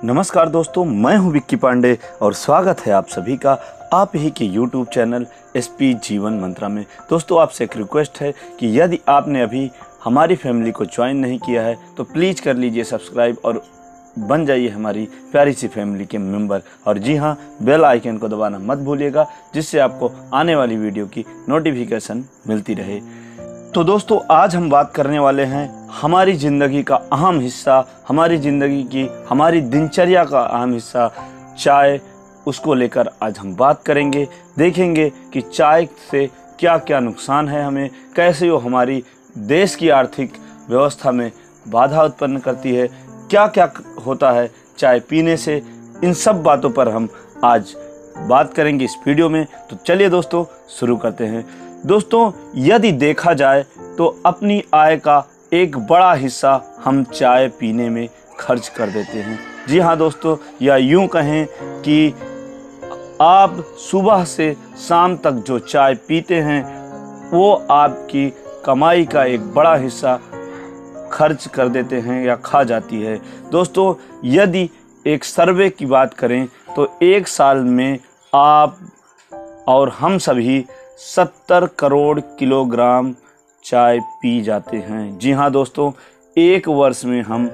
नमस्कार दोस्तों, मैं हूं विक्की पांडे और स्वागत है आप सभी का आप ही के YouTube चैनल एसपी जीवन मंत्रा में। दोस्तों, आपसे एक रिक्वेस्ट है कि यदि आपने अभी हमारी फैमिली को ज्वाइन नहीं किया है तो प्लीज़ कर लीजिए सब्सक्राइब और बन जाइए हमारी प्यारी सी फैमिली के मेंबर। और जी हाँ, बेल आइकन को दबाना मत भूलिएगा, जिससे आपको आने वाली वीडियो की नोटिफिकेशन मिलती रहे। तो दोस्तों, आज हम बात करने वाले हैं हमारी ज़िंदगी का अहम हिस्सा, हमारी ज़िंदगी की हमारी दिनचर्या का अहम हिस्सा चाय। उसको लेकर आज हम बात करेंगे, देखेंगे कि चाय से क्या क्या नुकसान है हमें, कैसे वो हमारी देश की आर्थिक व्यवस्था में बाधा उत्पन्न करती है, क्या क्या होता है चाय पीने से। इन सब बातों पर हम आज बात करेंगे इस वीडियो में। तो चलिए दोस्तों, शुरू करते हैं। दोस्तों, यदि देखा जाए तो अपनी आय का एक बड़ा हिस्सा हम चाय पीने में खर्च कर देते हैं। जी हाँ दोस्तों, या यूं कहें कि आप सुबह से शाम तक जो चाय पीते हैं वो आपकी कमाई का एक बड़ा हिस्सा खर्च कर देते हैं या खा जाती है। दोस्तों, यदि एक सर्वे की बात करें तो एक साल में आप और हम सभी 70 करोड़ किलोग्राम चाय पी जाते हैं। जी हाँ दोस्तों, एक वर्ष में हम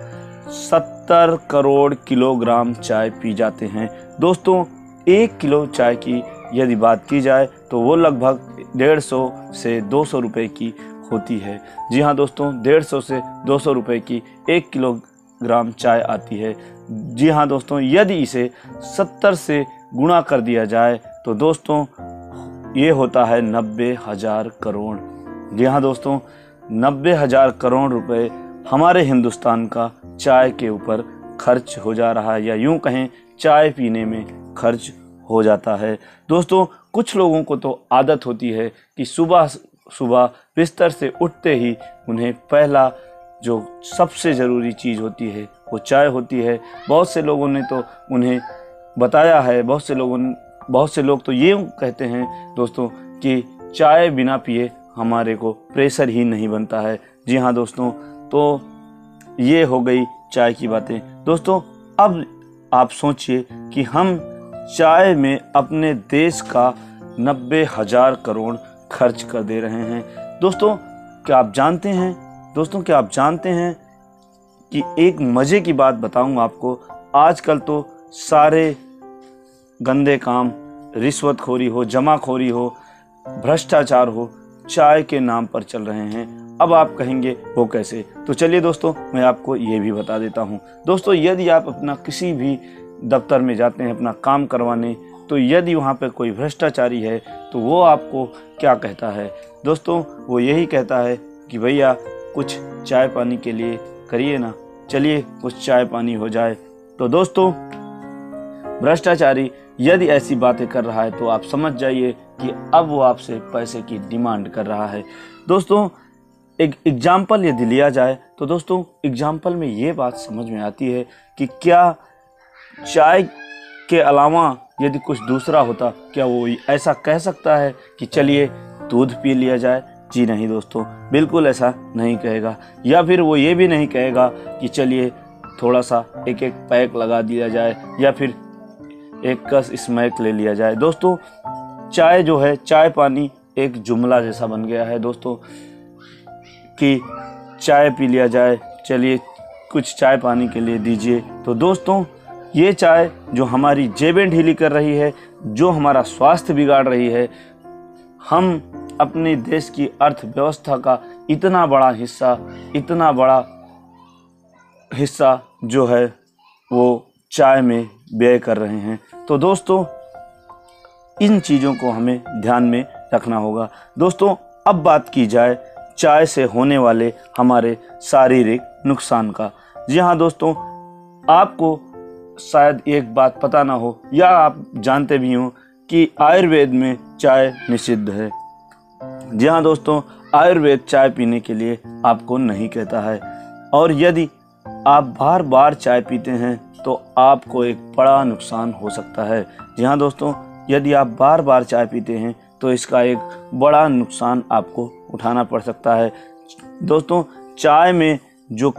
70 करोड़ किलोग्राम चाय पी जाते हैं। दोस्तों, 1 किलो चाय की यदि बात की जाए तो वो लगभग 150 से 200 रुपए की होती है। जी हाँ दोस्तों, 150 से 200 रुपए की 1 किलोग्राम चाय आती है। जी हाँ दोस्तों, यदि इसे 70 से गुणा कर दिया जाए तो दोस्तों ये होता है 90,000 करोड़। जी हाँ दोस्तों, 90,000 करोड़ रुपए हमारे हिंदुस्तान का चाय के ऊपर खर्च हो जा रहा है, या यूं कहें चाय पीने में खर्च हो जाता है। दोस्तों, कुछ लोगों को तो आदत होती है कि सुबह सुबह बिस्तर से उठते ही उन्हें पहला जो सबसे ज़रूरी चीज़ होती है वो चाय होती है। बहुत से लोगों ने तो उन्हें बताया है, बहुत से लोग तो ये कहते हैं दोस्तों कि चाय बिना पिए हमारे को प्रेशर ही नहीं बनता है। जी हाँ दोस्तों, तो ये हो गई चाय की बातें। दोस्तों, अब आप सोचिए कि हम चाय में अपने देश का 90,000 करोड़ खर्च कर दे रहे हैं। दोस्तों, क्या आप जानते हैं कि एक मज़े की बात बताऊंगा आपको। आजकल तो सारे गंदे काम, रिश्वतखोरी हो, जमाखोरी हो, भ्रष्टाचार हो, चाय के नाम पर चल रहे हैं। अब आप कहेंगे वो कैसे? तो चलिए दोस्तों, मैं आपको ये भी बता देता हूँ। दोस्तों, यदि आप अपना किसी भी दफ्तर में जाते हैं अपना काम करवाने, तो यदि वहाँ पर कोई भ्रष्टाचारी है तो वो आपको क्या कहता है? दोस्तों, वो यही कहता है कि भैया कुछ चाय पानी के लिए करिए ना, चलिए कुछ चाय पानी हो जाए। तो दोस्तों, भ्रष्टाचारी यदि ऐसी बातें कर रहा है तो आप समझ जाइए कि अब वो आपसे पैसे की डिमांड कर रहा है। दोस्तों, एक एग्जाम्पल यदि लिया जाए तो दोस्तों, एग्जाम्पल में ये बात समझ में आती है कि क्या चाय के अलावा यदि कुछ दूसरा होता, क्या वो ऐसा कह सकता है कि चलिए दूध पी लिया जाए? जी नहीं दोस्तों, बिल्कुल ऐसा नहीं कहेगा। या फिर वो ये भी नहीं कहेगा कि चलिए थोड़ा सा एक एक पैक लगा दिया जाए या फिर एक कस स्मैक ले लिया जाए। दोस्तों, चाय जो है, चाय पानी एक जुमला जैसा बन गया है दोस्तों, कि चाय पी लिया जाए, चलिए कुछ चाय पानी के लिए दीजिए। तो दोस्तों, ये चाय जो हमारी जेबें ढीली कर रही है, जो हमारा स्वास्थ्य बिगाड़ रही है, हम अपने देश की अर्थव्यवस्था का इतना बड़ा हिस्सा जो है वो चाय में व्यय कर रहे हैं। तो दोस्तों, इन चीज़ों को हमें ध्यान में रखना होगा। दोस्तों, अब बात की जाए चाय से होने वाले हमारे शारीरिक नुकसान का। जी हाँ दोस्तों, आपको शायद एक बात पता ना हो या आप जानते भी हों कि आयुर्वेद में चाय निषिद्ध है। जी हाँ दोस्तों, आयुर्वेद चाय पीने के लिए आपको नहीं कहता है, और यदि आप बार बार चाय पीते हैं तो आपको एक बड़ा नुकसान हो सकता है। जी हाँ दोस्तों, यदि आप बार बार चाय पीते हैं तो इसका एक बड़ा नुकसान आपको उठाना पड़ सकता है। दोस्तों, चाय में जो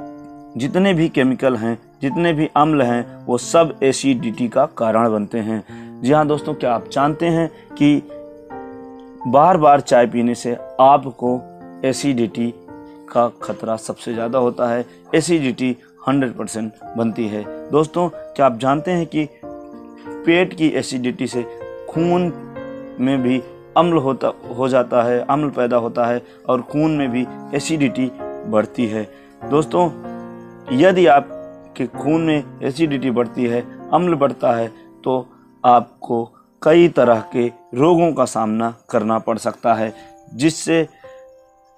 जितने भी केमिकल हैं, जितने भी अम्ल हैं वो सब एसिडिटी का कारण बनते हैं। जी हाँ दोस्तों, क्या आप जानते हैं कि बार बार चाय पीने से आपको एसिडिटी का खतरा सबसे ज़्यादा होता है। एसिडिटी 100% बनती है। दोस्तों, क्या आप जानते हैं कि पेट की एसिडिटी से खून में भी अम्ल हो जाता है, अम्ल पैदा होता है और खून में भी एसिडिटी बढ़ती है। दोस्तों, यदि आपके खून में एसिडिटी बढ़ती है, अम्ल बढ़ता है, तो आपको कई तरह के रोगों का सामना करना पड़ सकता है, जिससे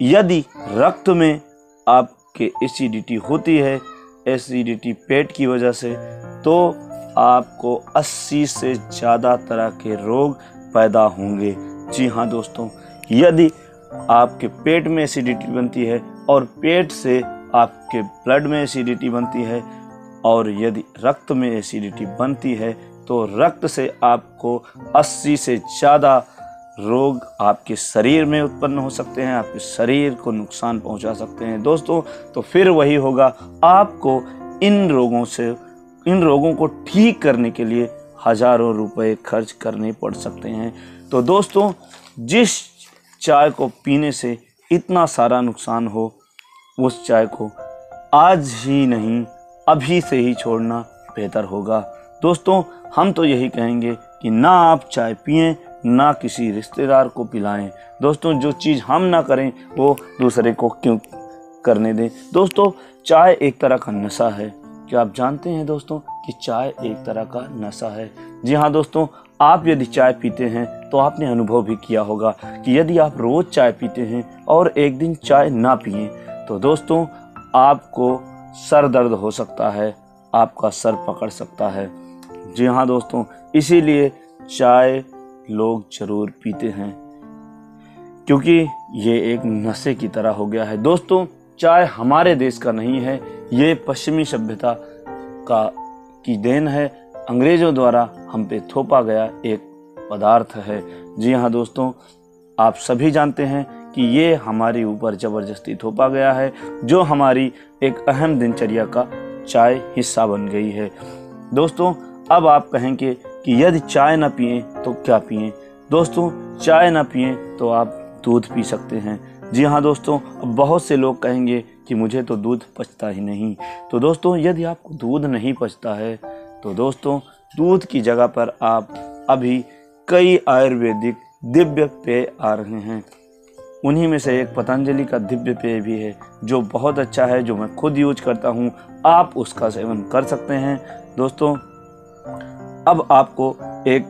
यदि रक्त में आपके एसिडिटी होती है, एसिडिटी पेट की वजह से, तो आपको 80 से ज़्यादा तरह के रोग पैदा होंगे। जी हाँ दोस्तों, यदि आपके पेट में एसिडिटी बनती है और पेट से आपके ब्लड में एसिडिटी बनती है, और यदि रक्त में एसिडिटी बनती है तो रक्त से आपको 80 से ज़्यादा रोग आपके शरीर में उत्पन्न हो सकते हैं, आपके शरीर को नुकसान पहुंचा सकते हैं। दोस्तों, तो फिर वही होगा, आपको इन रोगों को ठीक करने के लिए हज़ारों रुपए खर्च करने पड़ सकते हैं। तो दोस्तों, जिस चाय को पीने से इतना सारा नुकसान हो, उस चाय को आज ही नहीं अभी से ही छोड़ना बेहतर होगा। दोस्तों, हम तो यही कहेंगे कि ना आप चाय पिएं, ना किसी रिश्तेदार को पिलाएं। दोस्तों, जो चीज़ हम ना करें वो दूसरे को क्यों करने दें। दोस्तों, चाय एक तरह का नशा है। क्या आप जानते हैं दोस्तों कि चाय एक तरह का नशा है? जी हाँ दोस्तों, आप यदि चाय पीते हैं तो आपने अनुभव भी किया होगा कि यदि आप रोज़ चाय पीते हैं और एक दिन चाय ना पिएं तो दोस्तों आपको सर दर्द हो सकता है, आपका सर पकड़ सकता है। जी हाँ दोस्तों, इसीलिए चाय लोग ज़रूर पीते हैं, क्योंकि ये एक नशे की तरह हो गया है। दोस्तों, चाय हमारे देश का नहीं है, ये पश्चिमी सभ्यता की देन है। अंग्रेज़ों द्वारा हम पे थोपा गया एक पदार्थ है। जी हाँ दोस्तों, आप सभी जानते हैं कि ये हमारे ऊपर ज़बरदस्ती थोपा गया है, जो हमारी एक अहम दिनचर्या का चाय हिस्सा बन गई है। दोस्तों, अब आप कहेंगे कि यदि चाय ना पिएं तो क्या पिएं? दोस्तों, चाय ना पिएं तो आप दूध पी सकते हैं। जी हाँ दोस्तों, अब बहुत से लोग कहेंगे कि मुझे तो दूध पचता ही नहीं। तो दोस्तों, यदि आपको दूध नहीं पचता है तो दोस्तों दूध की जगह पर आप अभी कई आयुर्वेदिक दिव्य पेय आ रहे हैं। उन्हीं में से एक पतंजलि का दिव्य पेय भी है, जो बहुत अच्छा है, जो मैं खुद यूज करता हूँ। आप उसका सेवन कर सकते हैं। दोस्तों, अब आपको एक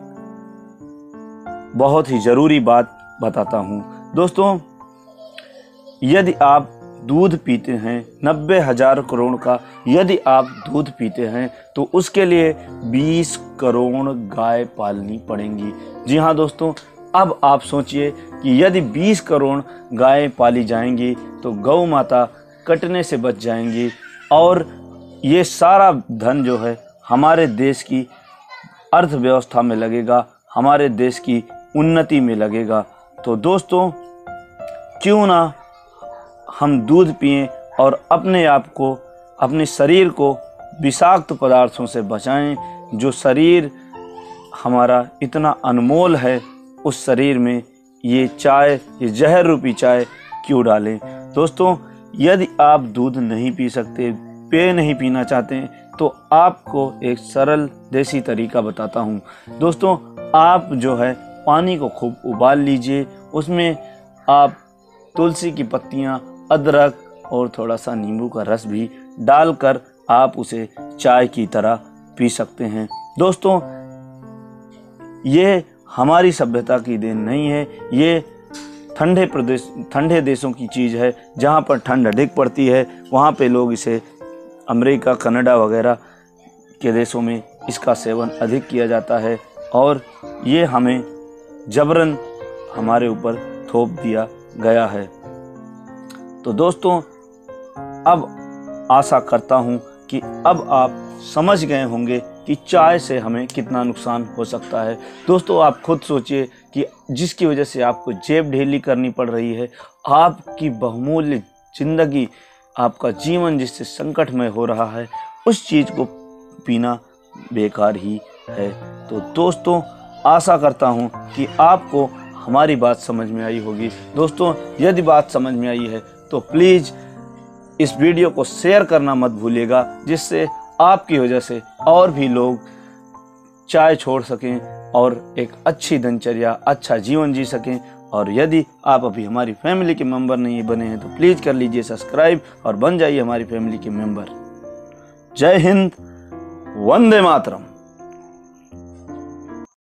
बहुत ही ज़रूरी बात बताता हूँ। दोस्तों, यदि आप दूध पीते हैं 90,000 करोड़ का, यदि आप दूध पीते हैं तो उसके लिए 20 करोड़ गाय पालनी पड़ेंगी। जी हाँ दोस्तों, अब आप सोचिए कि यदि 20 करोड़ गायें पाली जाएंगी तो गौ माता कटने से बच जाएंगी, और ये सारा धन जो है हमारे देश की अर्थव्यवस्था में लगेगा, हमारे देश की उन्नति में लगेगा। तो दोस्तों, क्यों ना हम दूध पिएं और अपने आप को, अपने शरीर को विषाक्त पदार्थों से बचाएं। जो शरीर हमारा इतना अनमोल है, उस शरीर में ये चाय, ये जहर रूपी चाय क्यों डालें? दोस्तों, यदि आप दूध नहीं पी सकते, पेय नहीं पीना चाहते हैं, तो आपको एक सरल देसी तरीका बताता हूँ। दोस्तों, आप जो है पानी को खूब उबाल लीजिए, उसमें आप तुलसी की पत्तियाँ, अदरक और थोड़ा सा नींबू का रस भी डालकर आप उसे चाय की तरह पी सकते हैं। दोस्तों, ये हमारी सभ्यता की देन नहीं है, ये ठंडे देशों की चीज़ है। जहाँ पर ठंड अधिक पड़ती है वहाँ पे लोग इसे, अमेरिका, कनाडा वगैरह के देशों में इसका सेवन अधिक किया जाता है, और ये हमें जबरन हमारे ऊपर थोप दिया गया है। तो दोस्तों, अब आशा करता हूँ कि अब आप समझ गए होंगे कि चाय से हमें कितना नुकसान हो सकता है। दोस्तों, आप खुद सोचिए कि जिसकी वजह से आपको जेब ढीली करनी पड़ रही है, आपकी बहुमूल्य ज़िंदगी, आपका जीवन जिससे संकटमय हो रहा है, उस चीज़ को पीना बेकार ही है। तो दोस्तों, आशा करता हूँ कि आपको हमारी बात समझ में आई होगी। दोस्तों, यदि बात समझ में आई है तो प्लीज़ इस वीडियो को शेयर करना मत भूलिएगा, जिससे आपकी वजह से और भी लोग चाय छोड़ सकें और एक अच्छी दिनचर्या, अच्छा जीवन जी सकें। और यदि आप अभी हमारी फैमिली के मेंबर नहीं बने हैं तो प्लीज़ कर लीजिए सब्सक्राइब और बन जाइए हमारी फैमिली के मेंबर। जय हिंद, वंदे मातरम।